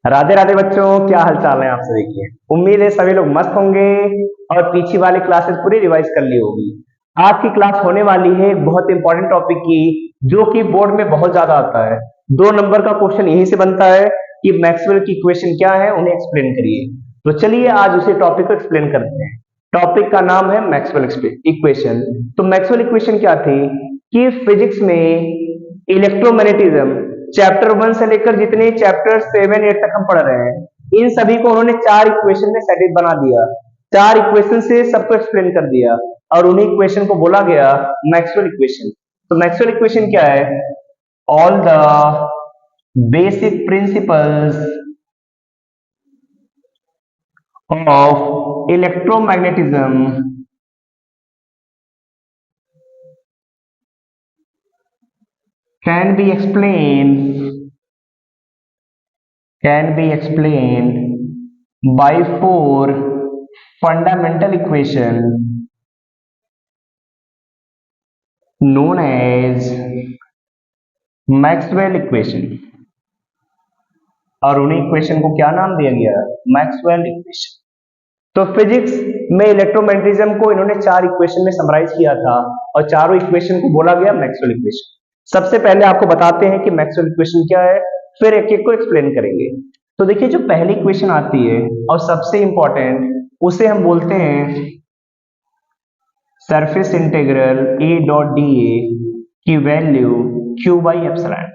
राधे राधे बच्चों, क्या हाल चाल है आप सभी के। उम्मीद है सभी लोग मस्त होंगे और पीछे वाली क्लासेस पूरी रिवाइज कर ली होगी। आज की क्लास होने वाली है एक बहुत इंपॉर्टेंट टॉपिक की, जो कि बोर्ड में बहुत ज्यादा आता है। 2 नंबर का क्वेश्चन यहीं से बनता है कि मैक्सवेल की इक्वेशन क्या है, उन्हें एक्सप्लेन करिए। तो चलिए आज उसी टॉपिक को एक्सप्लेन करते हैं। टॉपिक का नाम है मैक्सवेल इक्वेशन। तो मैक्सवेल इक्वेशन क्या थी कि फिजिक्स में इलेक्ट्रोमैग्नेटिज्म चैप्टर 1 से लेकर जितने चैप्टर 7 8 तक हम पढ़ रहे हैं, इन सभी को उन्होंने 4 इक्वेशन में सेट बना दिया। 4 इक्वेशन से सबको एक्सप्लेन कर दिया और उन्हीं इक्वेशन को बोला गया मैक्सवेल इक्वेशन। तो मैक्सवेल इक्वेशन क्या है? All the basic principles of electromagnetism can be explained by 4 fundamental equation known as Maxwell equation. और उन्हीं इक्वेशन को क्या नाम दिया गया? Maxwell equation. तो फिजिक्स में इलेक्ट्रोमैग्नेटिज्म को इन्होंने 4 इक्वेशन में समराइज किया था और चारों इक्वेशन को बोला गया मैक्सवेल इक्वेशन। सबसे पहले आपको बताते हैं कि मैक्सवेल इक्वेशन क्या है, फिर एक एक को एक्सप्लेन करेंगे। तो देखिए, जो पहली इक्वेशन आती है और सबसे इंपॉर्टेंट, उसे हम बोलते हैं surface integral A dot D A की वैल्यू क्यू बाई एप्सिलॉन।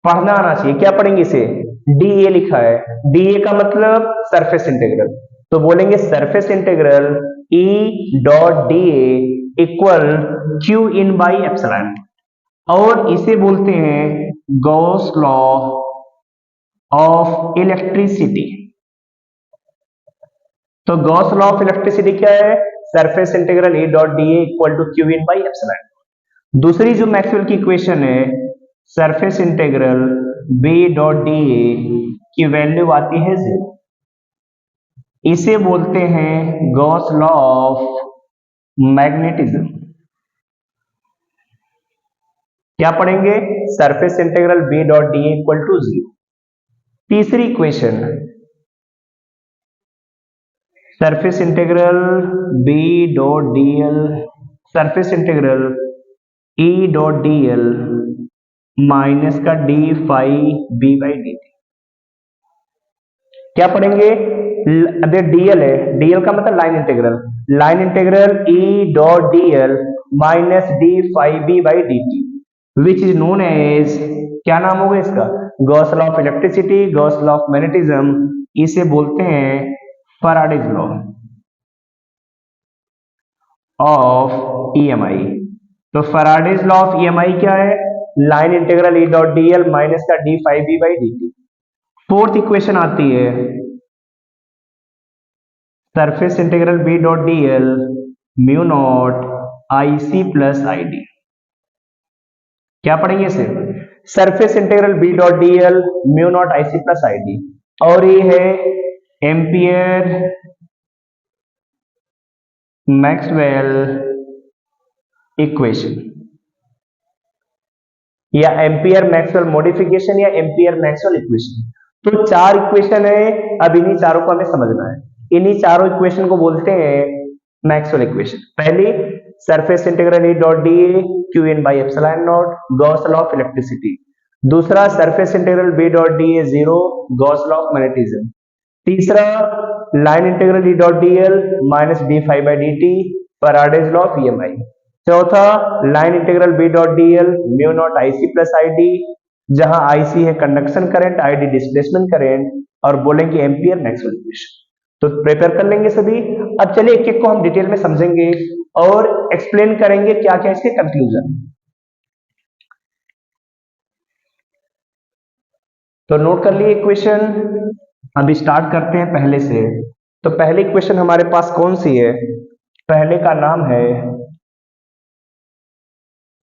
पढ़ना आना चाहिए। क्या पढ़ेंगे इसे? डी ए लिखा है, डी ए का मतलब सरफेस इंटीग्रल। तो बोलेंगे surface integral E dot D A equal Q in by epsilon. और इसे बोलते हैं गॉस लॉ ऑफ इलेक्ट्रिसिटी। तो गॉस लॉ ऑफ इलेक्ट्रिसिटी क्या है? Surface integral A dot D A equal to Q in by epsilon. दूसरी जो Maxwell की इक्वेशन है, surface integral B dot D A की वैल्यू आती है 0। इसे बोलते हैं गॉस लॉ ऑफ मैग्नेटिज्म। क्या पढ़ेंगे? Surface integral B dot D equal to 0। तीसरी equation, surface integral B dot D L, surface integral E dot D L minus का D phi B by D T. क्या पढ़ेंगे? अभी DL है, DL का मतलब line integral. Line integral E dot DL minus D phi B by D T, which is known as, क्या नाम होगा इसका? Gauss law of electricity, Gauss law of magnetism. इसे बोलते हैं फैराडेज लॉ ऑफ ईएमआई। तो फैराडेज लॉ ऑफ ईएमआई क्या है? Line integral E dot DL minus का D phi B by D T. Fourth equation आती है surface integral B dot D L mu naught I C plus I D. क्या पढ़ेंगे इसे? Surface integral B dot D L mu naught I C plus I D. और ये है Ampere Maxwell equation, या ampere Maxwell modification, या ampere Maxwell equation. तो 4 equation है, अब इन्हीं चारों को हमें समझना है। इन्हीं चारों इक्वेशन को बोलते हैं मैक्सवेल इक्वेशन। पहली, surface integral E dot D A Q in by epsilon naught, Gauss law of electricity. दूसरा, surface integral B dot D A 0, Gauss law of magnetism. तीसरा, line integral E dot D L minus D phi by D T, Faraday's law of EMI. चौथा, line integral B dot D L mu naught I C plus I D, जहां I C है conduction current, I D displacement current, और बोलेंगे ampere Maxwell equation. तो prepare कर लेंगे सभी। अब चलिए एक एक को हम डिटेल में समझेंगे और एक्सप्लेन करेंगे क्या क्या इसके कंक्लूजन। तो नोट कर लिए इक्वेशन। अभी स्टार्ट करते हैं पहले से। तो पहली इक्वेशन हमारे पास कौन सी है? पहले का नाम है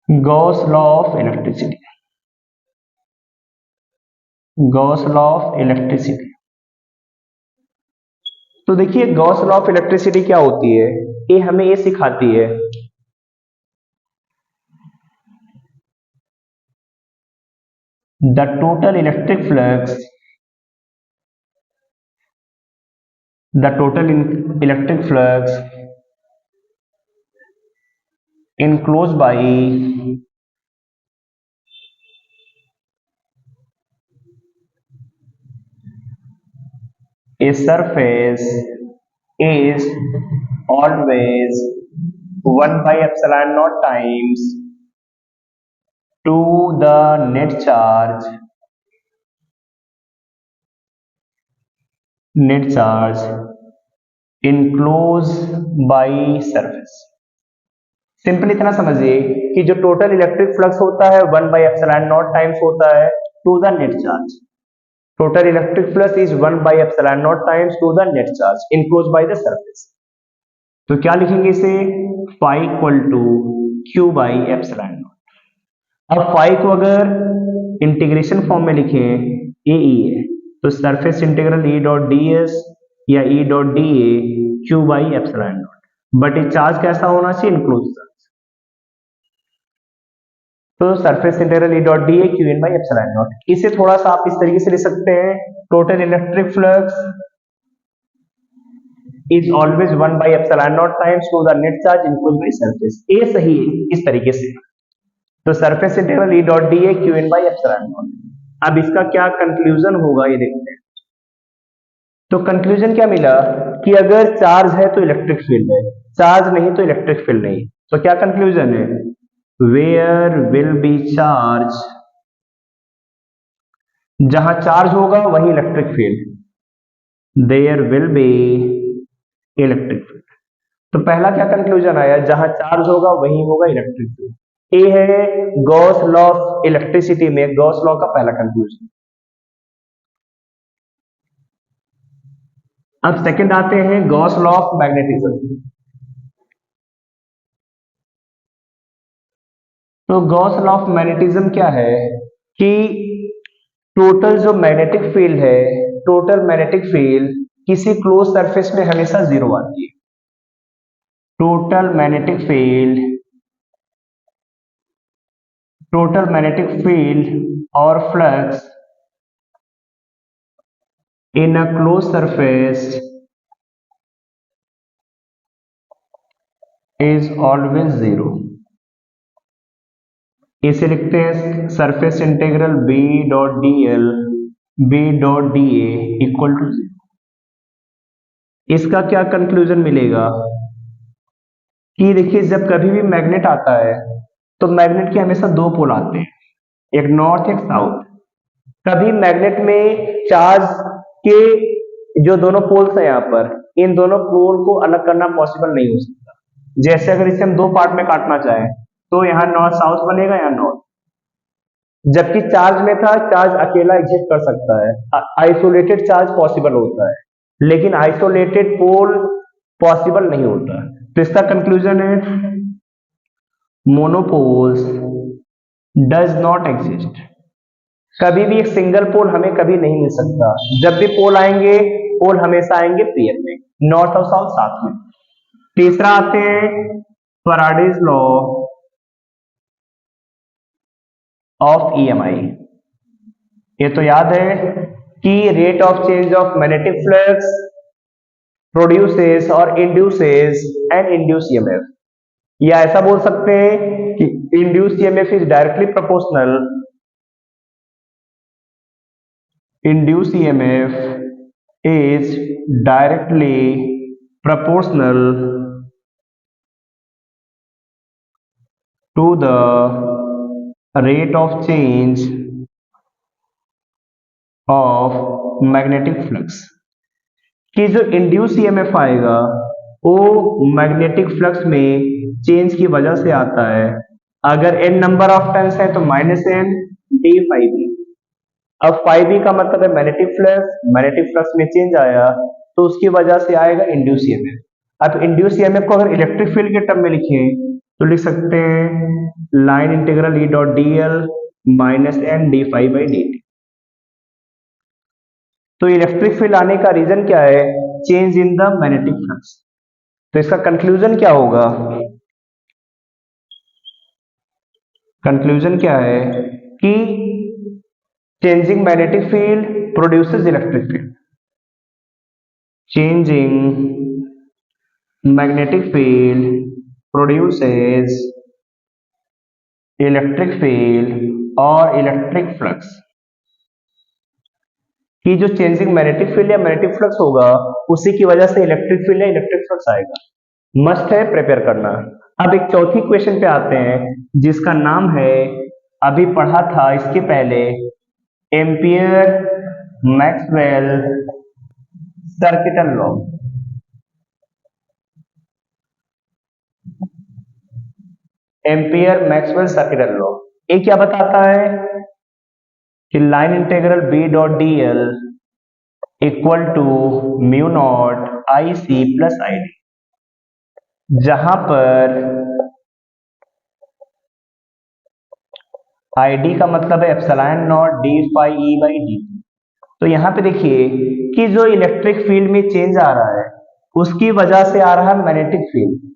Gauss law of electricity. Gauss law of electricity. तो देखिए, गॉस लॉ ऑफ इलेक्ट्रिसिटी क्या होती है? ये हमें ये सिखाती है the total electric flux the total electric flux enclosed by a surface is always 1 by epsilon naught times to the net charge enclosed by surface। Simple इतना समझिए कि जो टोटल इलेक्ट्रिक फ्लक्स होता है 1 बाई एप्सिलॉन नॉट टाइम्स होता है to the net charge. Total electric flux is 1 by epsilon naught times to the net charge enclose by the surface. तो क्या लिखेंगे इसे, phi equal to Q by epsilon naught. अब phi को अगर integration form में लिखें, ए ई है तो surface integral E dot D S या E dot D A Q by epsilon naught. But ये चार्ज कैसा होना चाहिए, इनक्लोज चार्ज। तो surface integral E dot D A Q in by epsilon naught. इसे थोड़ा सा आप इस तरीके से लिख सकते हैं, total electric flux is always 1 by epsilon naught times to the net charge enclose by surface. ए सही है इस तरीके से। तो surface integral E dot D A Q in by epsilon naught. अब इसका क्या कंक्लूजन होगा ये देखते हैं। तो कंक्लूजन क्या मिला कि अगर चार्ज है तो इलेक्ट्रिक फील्ड है, चार्ज नहीं तो इलेक्ट्रिक फील्ड नहीं। तो क्या कंक्लूजन है, वेयर विल बी चार्ज, जहां चार्ज होगा वही electric field, there will be electric field. तो पहला क्या कंक्लूजन आया, जहां चार्ज होगा वही होगा इलेक्ट्रिक फील्ड। ये है गॉस लॉ ऑफ इलेक्ट्रिसिटी में गॉस लॉ का पहला कंक्लूजन। अब सेकंड आते हैं गॉस लॉ ऑफ मैग्नेटिज्म। तो गॉस लॉ ऑफ मैग्नेटिज्म क्या है कि टोटल जो मैग्नेटिक फील्ड है, टोटल मैग्नेटिक फील्ड किसी क्लोज सरफेस में हमेशा जीरो आती है। टोटल मैग्नेटिक फील्ड और flux in a close surface is always zero. इसे लिखते हैं surface integral B dot D L B dot D A equal to zero. इसका क्या कंक्लूजन मिलेगा कि देखिए जब कभी भी मैग्नेट आता है तो मैग्नेट के हमेशा दो पोल आते हैं, एक नॉर्थ एक साउथ। कभी मैग्नेट में चार्ज के जो दोनों पोल्स हैं यहाँ पर, इन दोनों पोल को अलग करना पॉसिबल नहीं हो सकता। जैसे अगर इसे हम दो पार्ट में काटना चाहें तो यहाँ नॉर्थ साउथ बनेगा, यहाँ नॉर्थ। जबकि चार्ज में था, चार्ज अकेला एग्जिस्ट कर सकता है, आइसोलेटेड चार्ज पॉसिबल होता है, लेकिन आइसोलेटेड पोल पॉसिबल नहीं होता। तो इसका कंक्लूजन है मोनोपोल्स डज नॉट एग्जिस्ट। कभी भी एक सिंगल पोल हमें कभी नहीं मिल सकता। जब भी पोल आएंगे, पोल हमेशा आएंगे पेयर में, नॉर्थ और साउथ साथ में। तीसरा आते हैं फैराडेज लॉ ऑफ ईएमआई। ये तो याद है कि rate of change of magnetic flux produces और इंड्यूसेस एन इंड्यूस ईएमएफ। या ऐसा बोल सकते हैं कि induce EMF is directly proportional, induced EMF is directly proportional to the rate of change of magnetic flux। कि जो इंड्यूस ईएमएफ आएगा वो मैग्नेटिक फ्लक्स में चेंज की वजह से आता है। अगर n नंबर ऑफ टर्न्स है तो -n d phi b। अब फाई बी का मतलब है मैग्नेटिक फ्लक्स में चेंज आया तो उसकी वजह से आएगा इंड्यूस ईएमएफ। अब इंड्यूस ईएमएफ को अगर इलेक्ट्रिक फील्ड के टर्म में लिखें तो लिख सकते हैं line integral E dot D L minus N d phi by D T. तो इलेक्ट्रिक फील्ड आने का रीजन क्या है, change in the magnetic flux. तो इसका कंक्लूजन क्या होगा, कंक्लूजन क्या है कि changing magnetic field produces electric field। changing magnetic field produces electric field और इलेक्ट्रिक फ्लक्स कि जो चेंजिंग मैग्नेटिक फील्ड या मैग्नेटिक फ्लक्स होगा उसी की वजह से इलेक्ट्रिक फील्ड या इलेक्ट्रिक फ्लक्स आएगा। मस्ट है प्रिपेयर करना। अब एक चौथी क्वेश्चन पे आते हैं जिसका नाम है, अभी पढ़ा था इसके पहले, Ampere Maxwell circuital law. Ampere Maxwell circuital law ये क्या बताता है कि line integral B dot D L equal to mu naught I C plus I D, जहां पर आई डी का मतलब है epsilon naught d phi E by d. तो यहाँ पे देखिए कि जो इलेक्ट्रिक फील्ड में चेंज आ रहा है उसकी वजह से आ रहा है मैग्नेटिक फील्ड।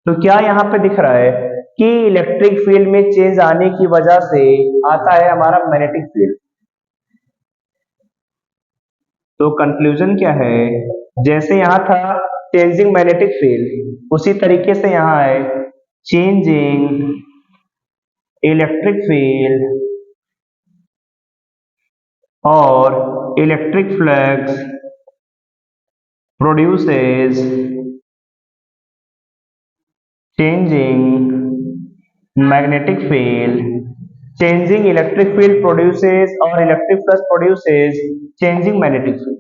तो क्या यहाँ पे दिख रहा है कि इलेक्ट्रिक फील्ड में चेंज आने की वजह से आता है हमारा मैग्नेटिक फील्ड। तो कंक्लूजन क्या है, जैसे यहां था चेंजिंग मैग्नेटिक फील्ड उसी तरीके से यहां है चेंजिंग इलेक्ट्रिक फील्ड और electric flux produces changing magnetic field, changing electric field produces और electric flux produces changing magnetic field।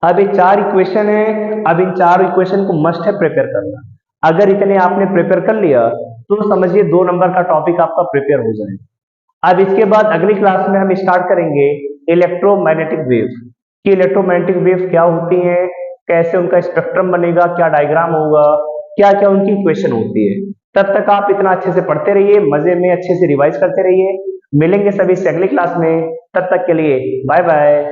अब ये चार इक्वेशन है, अब इन चार इक्वेशन को मस्ट है प्रिपेयर करना। अगर इतने आपने प्रिपेयर कर लिया तो समझिए 2 नंबर का टॉपिक आपका प्रिपेयर हो जाएगा। अब इसके बाद अगली क्लास में हम स्टार्ट करेंगे इलेक्ट्रोमैग्नेटिक वेव कि इलेक्ट्रोमैग्नेटिक वेव क्या होती है, कैसे उनका स्पेक्ट्रम बनेगा, क्या डायग्राम होगा, क्या क्या उनकी इक्वेशन होती है। तब तक आप इतना अच्छे से पढ़ते रहिए, मजे में अच्छे से रिवाइज करते रहिए। मिलेंगे सभी से अगली क्लास में, तब तक के लिए बाय बाय।